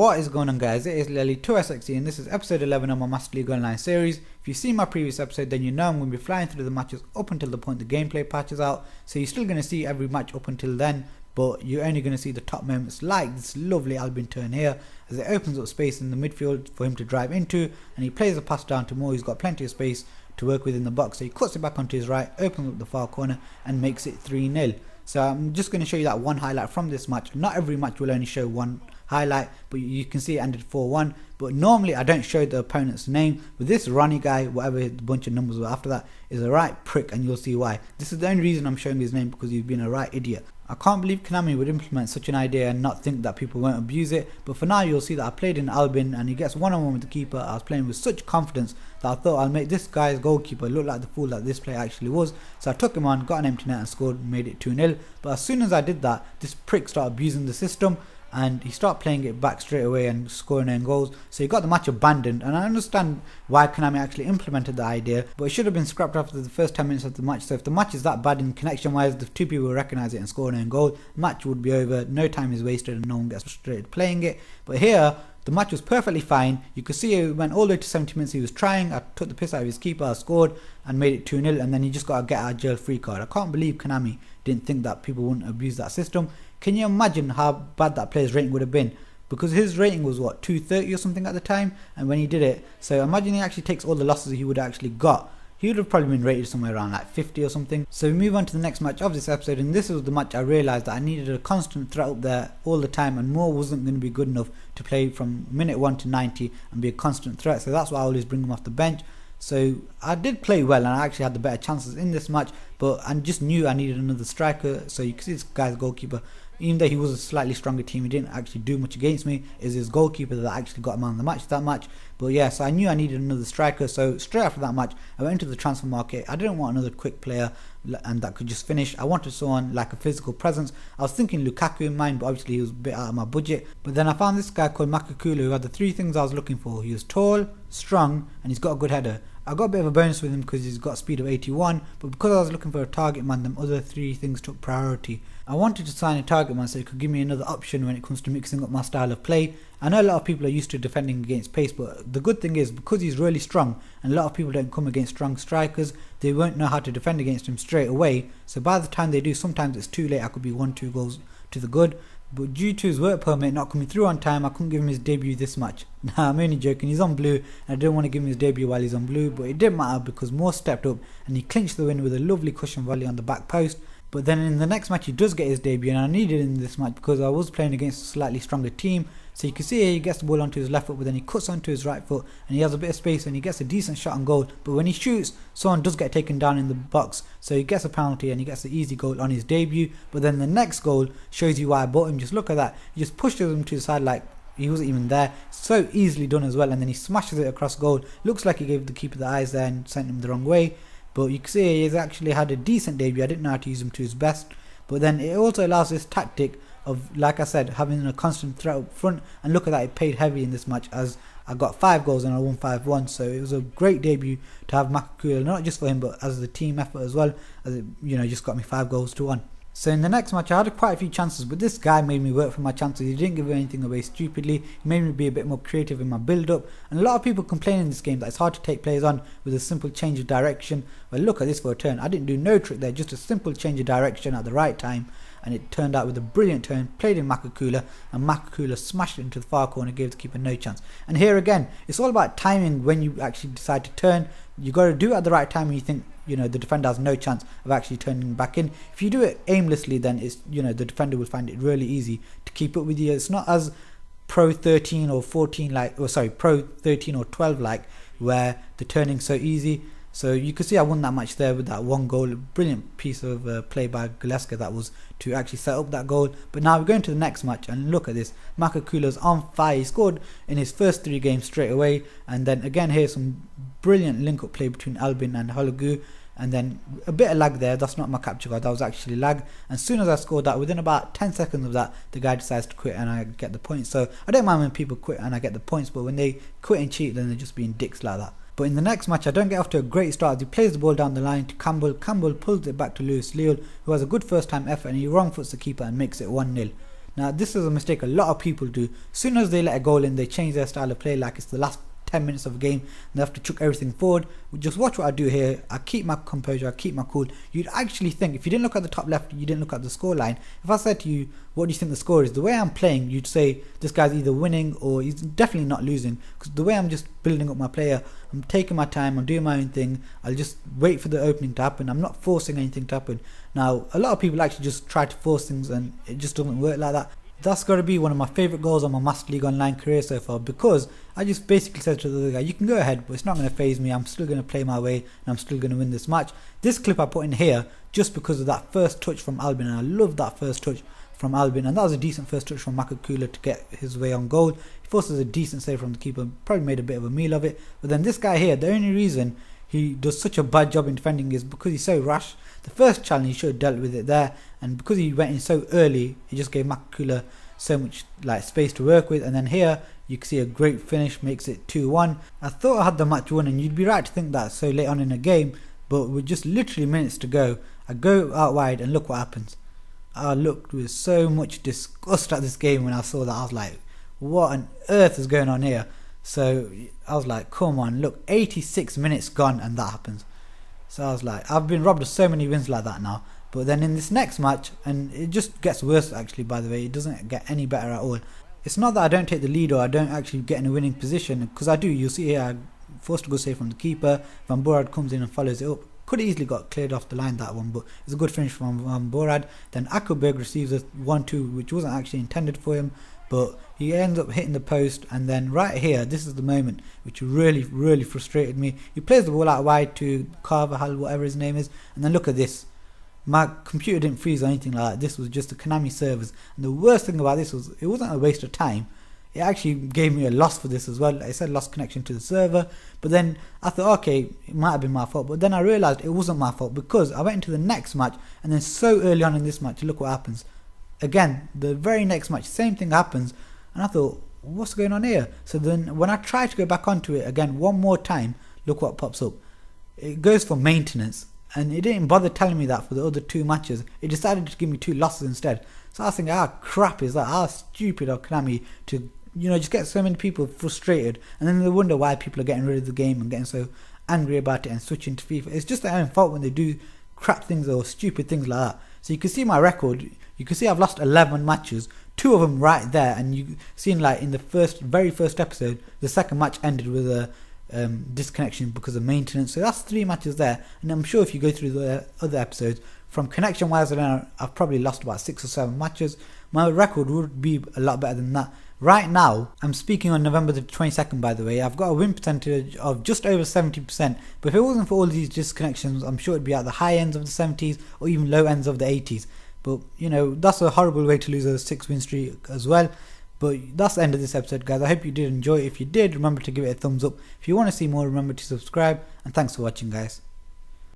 What is going on, guys? It is Lily 2SXE and this is episode 11 of my Master League Online series. If you've seen my previous episode, then you know I'm going to be flying through the matches up until the point the gameplay patches out. So you're still going to see every match up until then, but you're only going to see the top moments like this lovely Albion turn here as it opens up space in the midfield for him to drive into, and he plays a pass down to Moore. He's got plenty of space to work with in the box, so he cuts it back onto his right, opens up the far corner and makes it 3-0. So I'm just going to show you that one highlight from this match. Not every match will only show one highlight, but you can see it ended 4-1. But normally I don't show the opponent's name, but this Ronnie guy, whatever his bunch of numbers were after that, is a right prick, and you'll see why. This is the only reason I'm showing his name, because he's been a right idiot. I can't believe Konami would implement such an idea and not think that people won't abuse it. But for now, you'll see that I played in Albion and he gets one-on-one with the keeper. I was playing with such confidence that I thought I'll make this guy's goalkeeper look like the fool that this player actually was. So I took him on, got an empty net and scored, made it 2-0. But as soon as I did that, this prick started abusing the system and he started playing it back straight away and scoring own goals. So he got the match abandoned, and I understand why Konami actually implemented the idea, but it should have been scrapped after the first 10 minutes of the match. So if the match is that bad in connection wise, the two people will recognise it and score an own goal, match would be over, no time is wasted and no one gets frustrated playing it. But here the match was perfectly fine. You could see it went all the way to 70 minutes. He was trying, I took the piss out of his keeper, I scored and made it 2-0, and then he just got a get out of jail free card. I can't believe Konami didn't think that people wouldn't abuse that system. Can you imagine how bad that player's rating would have been? Because his rating was what, 230 or something at the time, and when he did it, so imagine he actually takes all the losses he would have actually got, he would have probably been rated somewhere around like 50 or something. So we move on to the next match of this episode, and this was the match I realised that I needed a constant threat up there all the time, and Moore wasn't going to be good enough to play from minute 1 to 90 and be a constant threat, so that's why I always bring him off the bench. So I did play well and I actually had the better chances in this match, but I just knew I needed another striker. So you can see this guy's goalkeeper, even though he was a slightly stronger team, he didn't actually do much against me. Is his goalkeeper that actually got him on the match that match. But yeah, so I knew I needed another striker. So straight after that match, I went into the transfer market. I didn't want another quick player and that could just finish. I wanted someone like a physical presence. I was thinking Lukaku in mind, but obviously he was a bit out of my budget. But then I found this guy called Makakula who had the three things I was looking for. He was tall, strong, and he's got a good header. I got a bit of a bonus with him because he's got a speed of 81, but because I was looking for a target man, them other three things took priority. I wanted to sign a target man so he could give me another option when it comes to mixing up my style of play. I know a lot of people are used to defending against pace, but the good thing is because he's really strong and a lot of people don't come against strong strikers, they won't know how to defend against him straight away. So by the time they do, sometimes it's too late. I could be 1-2 goals to the good. But due to his work permit not coming through on time, I couldn't give him his debut this match. Nah, I'm only joking, he's on blue and I didn't want to give him his debut while he's on blue, but it didn't matter because Moore stepped up and he clinched the win with a lovely cushion volley on the back post. But then in the next match he does get his debut, and I needed him in this match because I was playing against a slightly stronger team. So you can see here he gets the ball onto his left foot, but then he cuts onto his right foot and he has a bit of space and he gets a decent shot on goal. But when he shoots, someone does get taken down in the box, so he gets a penalty and he gets the easy goal on his debut. But then the next goal shows you why I bought him. Just look at that, he just pushes him to the side like he wasn't even there. So easily done as well, and then he smashes it across goal. Looks like he gave the keeper the eyes there and sent him the wrong way. But you can see he's actually had a decent debut. I didn't know how to use him to his best. But then it also allows this tactic of, like I said, having a constant threat up front, and look at that, it paid heavy in this match as I got 5 goals and I won 5-1. So it was a great debut to have Makakula, not just for him but as the team effort as well, as it, you know, just got me 5 goals to 1. So in the next match I had quite a few chances, but this guy made me work for my chances. He didn't give anything away stupidly. He made me be a bit more creative in my build up, and a lot of people complain in this game that it's hard to take players on with a simple change of direction. Well, look at this for a turn. I didn't do no trick there, just a simple change of direction at the right time, and it turned out with a brilliant turn. Played in Makakula and Makakula smashed it into the far corner, gave the keeper no chance. And here again, it's all about timing. When you actually decide to turn, you got to do it at the right time when you think, you know, the defender has no chance of actually turning back in. If you do it aimlessly, then it's, you know, the defender will find it really easy to keep up with you. It's not as Pro 13 or 14 like, or sorry, Pro 13 or 12 like, where the turning's so easy. So you can see I won that match there with that one goal. A brilliant piece of play by Gillespie that was to actually set up that goal. But now we're going to the next match, and look at this. Makakula's on fire. He scored in his first 3 games straight away, and then again here's some brilliant link-up play between Albion and Hologu, and then a bit of lag there. That's not my capture card, that was actually lag. And as soon as I scored that, within about 10 seconds of that, the guy decides to quit and I get the points. So I don't mind when people quit and I get the points, but when they quit and cheat, then they're just being dicks like that. But in the next match I don't get off to a great start as he plays the ball down the line to Campbell. Campbell pulls it back to Lewis Leal, who has a good first time effort, and he wrong foots the keeper and makes it 1-0. Now this is a mistake a lot of people do. As soon as they let a goal in, they change their style of play like it's the last 10 minutes of a game and they have to chuck everything forward. Just watch what I do here. I keep my composure, I keep my cool. You'd actually think, if you didn't look at the top left, you didn't look at the score line, if I said to you, what do you think the score is, the way I'm playing, you'd say this guy's either winning or he's definitely not losing, because the way I'm just building up my player, I'm taking my time, I'm doing my own thing, I'll just wait for the opening to happen, I'm not forcing anything to happen. Now a lot of people actually just try to force things and it just doesn't work like that. That's got to be one of my favourite goals on my Master League Online career so far, because I just basically said to the other guy, you can go ahead, but it's not going to phase me, I'm still going to play my way and I'm still going to win this match. This clip I put in here just because of that first touch from Albin, and I love that first touch from Albin, and that was a decent first touch from Makakula to get his way on goal. He forces a decent save from the keeper, probably made a bit of a meal of it, but then this guy here, the only reason he does such a bad job in defending is because he's so rash. The first challenge he should have dealt with it there, and because he went in so early, he just gave Makakula so much like space to work with. And then here you can see a great finish, makes it 2-1. I thought I had the match won, and you'd be right to think that so late on in the game, but with just literally minutes to go, I go out wide and look what happens. I looked with so much disgust at this game when I saw that. I was like, what on earth is going on here? So I was like, come on, look, 86 minutes gone and that happens. So I was like, I've been robbed of so many wins like that now. But then in this next match, and it just gets worse actually, by the way, it doesn't get any better at all. It's not that I don't take the lead or I don't actually get in a winning position, because I do. You'll see here, I forced a good save from the keeper. Van Borad comes in and follows it up. Could have easily got cleared off the line, that one, but it's a good finish from Van Borad. Then Akkelberg receives a 1-2, which wasn't actually intended for him, but he ends up hitting the post. And then right here, this is the moment which really frustrated me. He plays the ball out wide to Carvajal, whatever his name is, and then look at this. My computer didn't freeze or anything like that. This was just the Konami servers, and the worst thing about this was it wasn't a waste of time. It actually gave me a loss for this as well. It said lost connection to the server, but then I thought, okay, it might have been my fault, but then I realized it wasn't my fault, because I went into the next match, and then so early on in this match, look what happens. Again, the very next match, same thing happens, and I thought, what's going on here? So then when I try to go back onto it again one more time, look what pops up. It goes for maintenance, and it didn't bother telling me that for the other two matches. It decided to give me 2 losses instead. So I was thinking, crap is that? How stupid of Konami to, just get so many people frustrated, and then they wonder why people are getting rid of the game and getting so angry about it and switching to FIFA. It's just their own fault when they do crap things or stupid things like that. So you can see my record. You can see I've lost 11 matches, 2 of them right there, and you seen like in the very first episode, the second match ended with a disconnection because of maintenance. So that's 3 matches there, and I'm sure if you go through the other episodes, from connection wise alone, I've probably lost about 6 or 7 matches. My record would be a lot better than that. Right now, I'm speaking on November the 22nd, by the way, I've got a win percentage of just over 70%, but if it wasn't for all these disconnections, I'm sure it'd be at the high ends of the 70s or even low ends of the 80s. But that's a horrible way to lose a 6-win streak as well. But that's the end of this episode, guys. I hope you did enjoy. If you did, remember to give it a thumbs up. If you want to see more, remember to subscribe, and thanks for watching, guys.